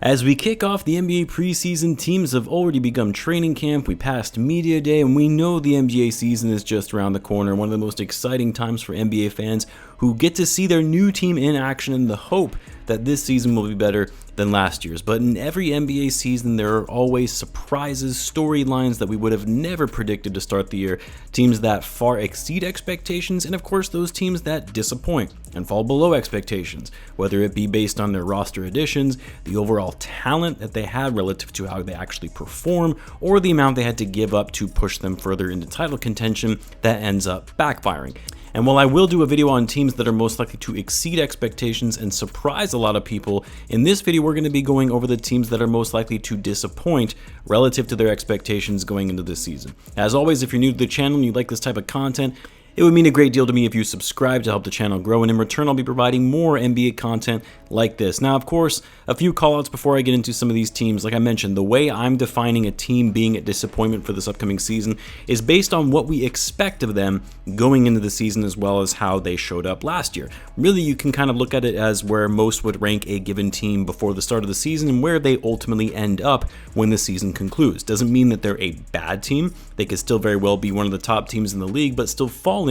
As we kick off the NBA preseason, teams have already begun training camp, we passed media day, and we know the NBA season is just around the corner, one of the most exciting times for NBA fans who get to see their new team in action in the hope that this season will be better than last year's. But in every NBA season, there are always surprises, storylines that we would have never predicted to start the year, teams that far exceed expectations, and of course those teams that disappoint and fall below expectations, whether it be based on their roster additions, the overall talent that they had relative to how they actually perform, or the amount they had to give up to push them further into title contention that ends up backfiring. And while I will do a video on teams that are most likely to exceed expectations and surprise a lot of people, in this video we're going to be going over the teams that are most likely to disappoint relative to their expectations going into this season. As always, if you're new to the channel and you like this type of content, it would mean a great deal to me if you subscribe to help the channel grow, and in return I'll be providing more NBA content like this. Now, of course, a few callouts before I get into some of these teams. Like I mentioned, the way I'm defining a team being a disappointment for this upcoming season is based on what we expect of them going into the season as well as how they showed up last year. Really, you can kind of look at it as where most would rank a given team before the start of the season and where they ultimately end up when the season concludes. Doesn't mean that they're a bad team. They could still very well be one of the top teams in the league, but still falling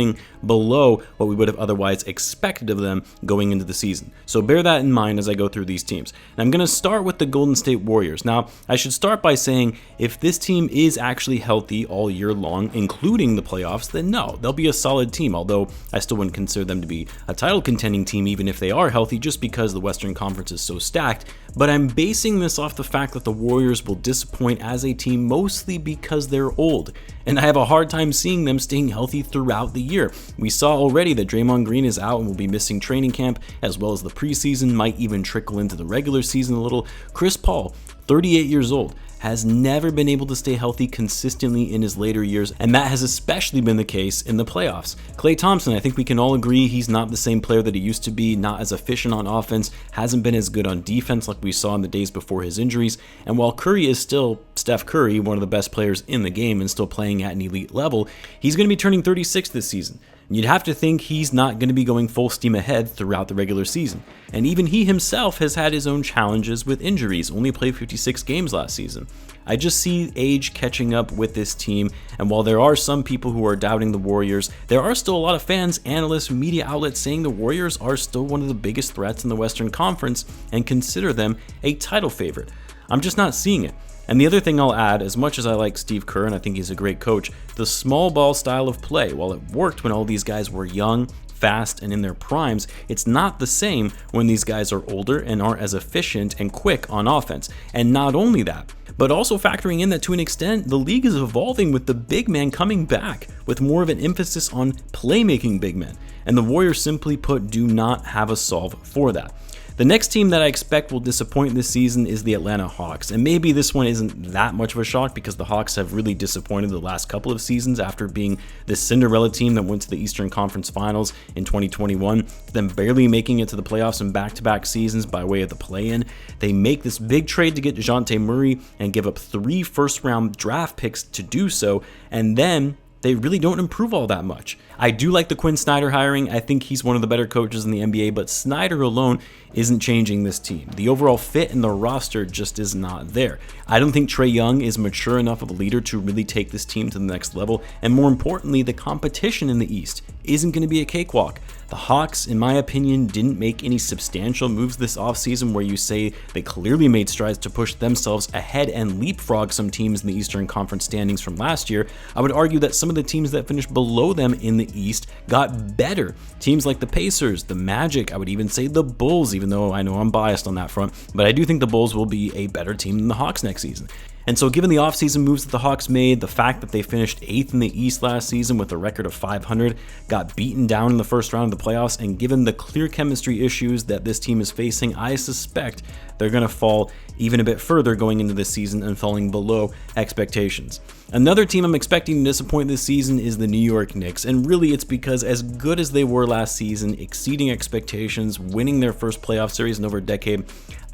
below what we would have otherwise expected of them going into the season. So bear that in mind as I go through these teams. And I'm going to start with the Golden State Warriors. Now, I should start by saying if this team is actually healthy all year long, including the playoffs, then no, they'll be a solid team, although I still wouldn't consider them to be a title contending team even if they are healthy, just because the Western Conference is so stacked. But I'm basing this off the fact that the Warriors will disappoint as a team mostly because they're old, and I have a hard time seeing them staying healthy throughout the year. We saw already that Draymond Green is out and will be missing training camp, as well as the preseason, might even trickle into the regular season a little. Chris Paul, 38 years old, has never been able to stay healthy consistently in his later years, and that has especially been the case in the playoffs. Klay Thompson, I think we can all agree he's not the same player that he used to be, not as efficient on offense, hasn't been as good on defense like we saw in the days before his injuries, and while Curry is still Steph Curry, one of the best players in the game and still playing at an elite level, he's going to be turning 36 this season. You'd have to think he's not going to be going full steam ahead throughout the regular season. And even he himself has had his own challenges with injuries, only played 56 games last season. I just see age catching up with this team, and while there are some people who are doubting the Warriors, there are still a lot of fans, analysts, media outlets saying the Warriors are still one of the biggest threats in the Western Conference and consider them a title favorite. I'm just not seeing it. And the other thing I'll add, as much as I like Steve Kerr and I think he's a great coach, the small ball style of play, while it worked when all these guys were young, fast, and in their primes, it's not the same when these guys are older and aren't as efficient and quick on offense. And not only that, but also factoring in that to an extent, the league is evolving with the big man coming back with more of an emphasis on playmaking big men. And the Warriors, simply put, do not have a solve for that. The next team that I expect will disappoint this season is the Atlanta Hawks, and maybe this one isn't that much of a shock because the Hawks have really disappointed the last couple of seasons after being this Cinderella team that went to the Eastern Conference Finals in 2021, then barely making it to the playoffs in back-to-back seasons by way of the play-in. They make this big trade to get DeJounte Murray and give up 3 first-round draft picks to do so, and then they really don't improve all that much. I do like the Quinn Snyder hiring. I think he's one of the better coaches in the NBA, but Snyder alone isn't changing this team. The overall fit in the roster just is not there. I don't think Trae Young is mature enough of a leader to really take this team to the next level, and more importantly, the competition in the East isn't going to be a cakewalk. The Hawks, in my opinion, didn't make any substantial moves this offseason where you say they clearly made strides to push themselves ahead and leapfrog some teams in the Eastern Conference standings from last year. I would argue that some of the teams that finished below them in the East got better. Teams like the Pacers, the Magic, I would even say the Bulls, even though I know I'm biased on that front, but I do think the Bulls will be a better team than the Hawks next season. And so given the offseason moves that the Hawks made, the fact that they finished 8th in the East last season with a record of 500, got beaten down in the first round of the playoffs, and given the clear chemistry issues that this team is facing, I suspect they're going to fall even a bit further going into this season and falling below expectations. Another team I'm expecting to disappoint this season is the New York Knicks, and really it's because as good as they were last season, exceeding expectations, winning their first playoff series in over a decade,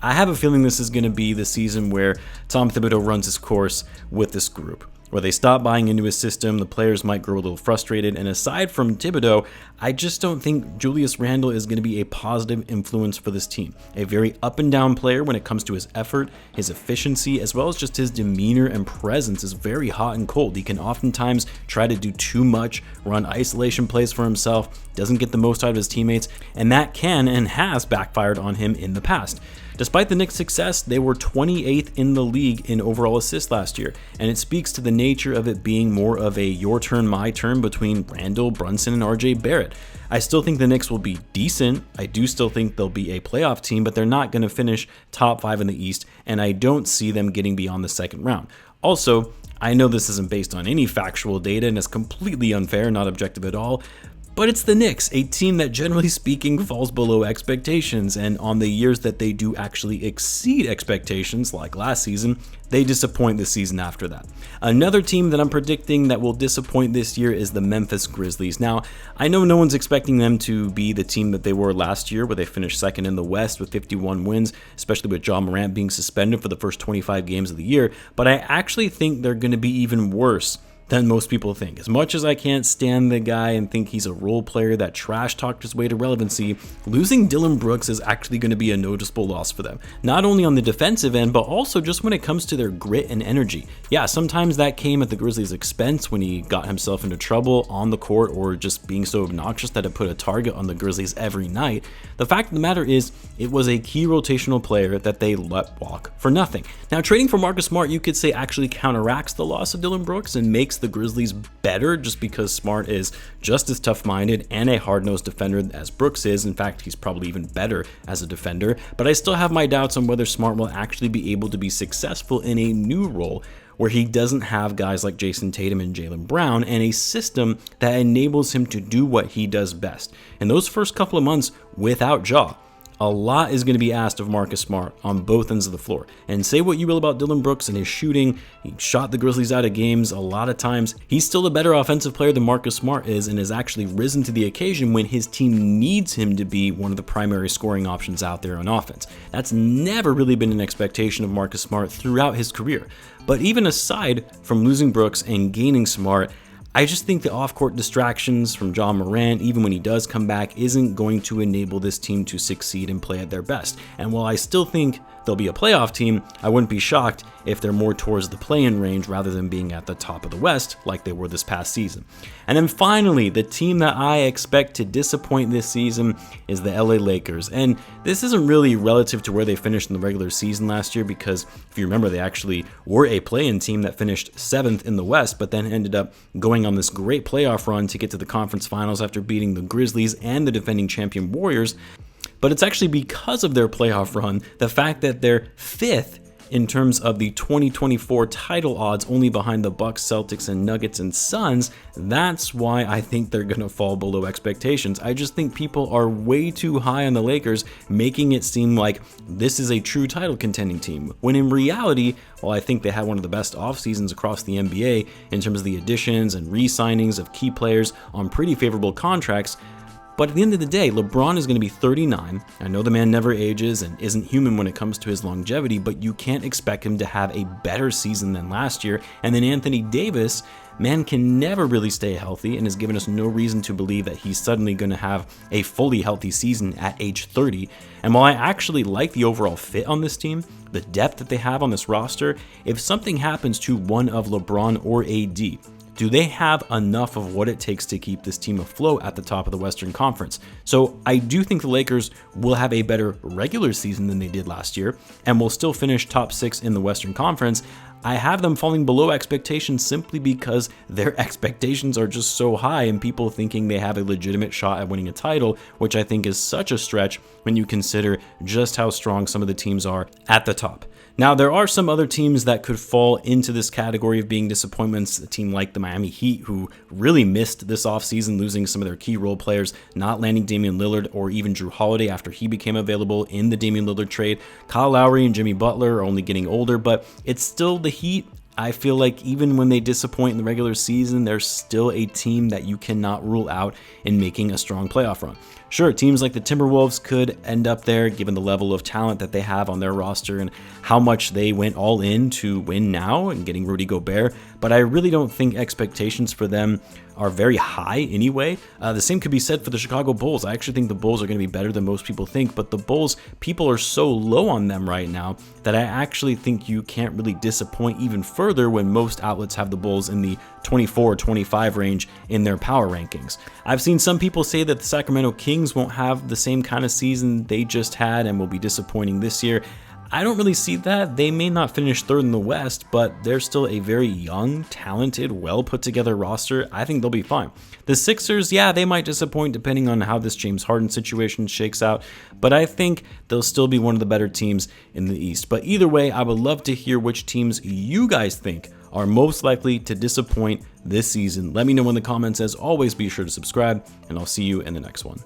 I have a feeling this is going to be the season where Tom Thibodeau runs his course with this group. where they stop buying into his system, the players might grow a little frustrated, and aside from Thibodeau, I just don't think Julius Randle is going to be a positive influence for this team. A very up and down player when it comes to his effort, his efficiency, as well as just his demeanor and presence is very hot and cold. He can oftentimes try to do too much, run isolation plays for himself, doesn't get the most out of his teammates, and that can and has backfired on him in the past. Despite the Knicks' success, they were 28th in the league in overall assists last year, and it speaks to the nature of it being more of a your turn, my turn between Randle, Brunson, and RJ Barrett. I still think the Knicks will be decent. I do still think they'll be a playoff team, but they're not going to finish top 5 in the East, and I don't see them getting beyond the second round. Also, I know this isn't based on any factual data and is completely unfair, not objective at all, but it's the Knicks, a team that generally speaking falls below expectations, and on the years that they do actually exceed expectations, like last season, they disappoint the season after that. Another team that I'm predicting that will disappoint this year is the Memphis Grizzlies. Now, I know no one's expecting them to be the team that they were last year, where they finished second in the West with 51 wins, especially with Morant being suspended for the first 25 games of the year, but I actually think they're going to be even worse than most people think. As much as I can't stand the guy and think he's a role player that trash talked his way to relevancy, losing Dillon Brooks is actually going to be a noticeable loss for them. Not only on the defensive end, but also just when it comes to their grit and energy. Yeah, sometimes that came at the Grizzlies' expense when he got himself into trouble on the court or just being so obnoxious that it put a target on the Grizzlies every night. The fact of the matter is, it was a key rotational player that they let walk for nothing. Now, trading for Marcus Smart, you could say actually counteracts the loss of Dillon Brooks and makes the Grizzlies better just because Smart is just as tough-minded and a hard-nosed defender as Brooks is. In fact, he's probably even better as a defender, but I still have my doubts on whether Smart will actually be able to be successful in a new role where he doesn't have guys like Jason Tatum and Jaylen Brown and a system that enables him to do what he does best. In those first couple of months without Ja, a lot is going to be asked of Marcus Smart on both ends of the floor. And say what you will about Dillon Brooks and his shooting, he shot the Grizzlies out of games a lot of times. He's still a better offensive player than Marcus Smart is and has actually risen to the occasion when his team needs him to be one of the primary scoring options out there on offense. That's never really been an expectation of Marcus Smart throughout his career. But even aside from losing Brooks and gaining Smart, I just think the off-court distractions from Morant, even when he does come back, isn't going to enable this team to succeed and play at their best. And while I still think they'll be a playoff team, I wouldn't be shocked if they're more towards the play-in range rather than being at the top of the West like they were this past season. And then finally, the team that I expect to disappoint this season is the LA Lakers. And this isn't really relative to where they finished in the regular season last year because, if you remember, they actually were a play-in team that finished 7th in the West, but then ended up going on this great playoff run to get to the conference finals after beating the Grizzlies and the defending champion Warriors. But it's actually because of their playoff run, the fact that they're 5th in terms of the 2024 title odds, only behind the Bucks, Celtics, and Nuggets and Suns. That's why I think they're going to fall below expectations. I just think people are way too high on the Lakers, making it seem like this is a true title contending team, when in reality, while I think they had one of the best off seasons across the NBA in terms of the additions and re-signings of key players on pretty favorable contracts, but at the end of the day, LeBron is going to be 39. I know the man never ages and isn't human when it comes to his longevity, but you can't expect him to have a better season than last year. And then Anthony Davis, man can never really stay healthy and has given us no reason to believe that he's suddenly going to have a fully healthy season at age 30. And while I actually like the overall fit on this team, the depth that they have on this roster, if something happens to one of LeBron or AD, do they have enough of what it takes to keep this team afloat at the top of the Western Conference? So I do think the Lakers will have a better regular season than they did last year and will still finish top 6 in the Western Conference. I have them falling below expectations simply because their expectations are just so high and people thinking they have a legitimate shot at winning a title, which I think is such a stretch when you consider just how strong some of the teams are at the top. Now, there are some other teams that could fall into this category of being disappointments. A team like the Miami Heat, who really missed this offseason, losing some of their key role players, not landing Damian Lillard or even Drew Holiday after he became available in the Damian Lillard trade. Kyle Lowry and Jimmy Butler are only getting older, but it's still the Heat. I feel like even when they disappoint in the regular season, they're still a team that you cannot rule out in making a strong playoff run. Sure, teams like the Timberwolves could end up there given the level of talent that they have on their roster and how much they went all in to win now and getting Rudy Gobert, but I really don't think expectations for them are very high anyway. The same could be said for the Chicago Bulls. I actually think the Bulls are going to be better than most people think, but the Bulls, people are so low on them right now that I actually think you can't really disappoint even further when most outlets have the Bulls in the 24-25 range in their power rankings. I've seen some people say that the Sacramento Kings won't have the same kind of season they just had and will be disappointing this year. I don't really see that. They may not finish third in the West, but they're still a very young, talented, well put together roster. I think they'll be fine. The Sixers, yeah, they might disappoint depending on how this James Harden situation shakes out, but I think they'll still be one of the better teams in the East. But either way, I would love to hear which teams you guys think are most likely to disappoint this season. Let me know in the comments. As always, be sure to subscribe, and I'll see you in the next one.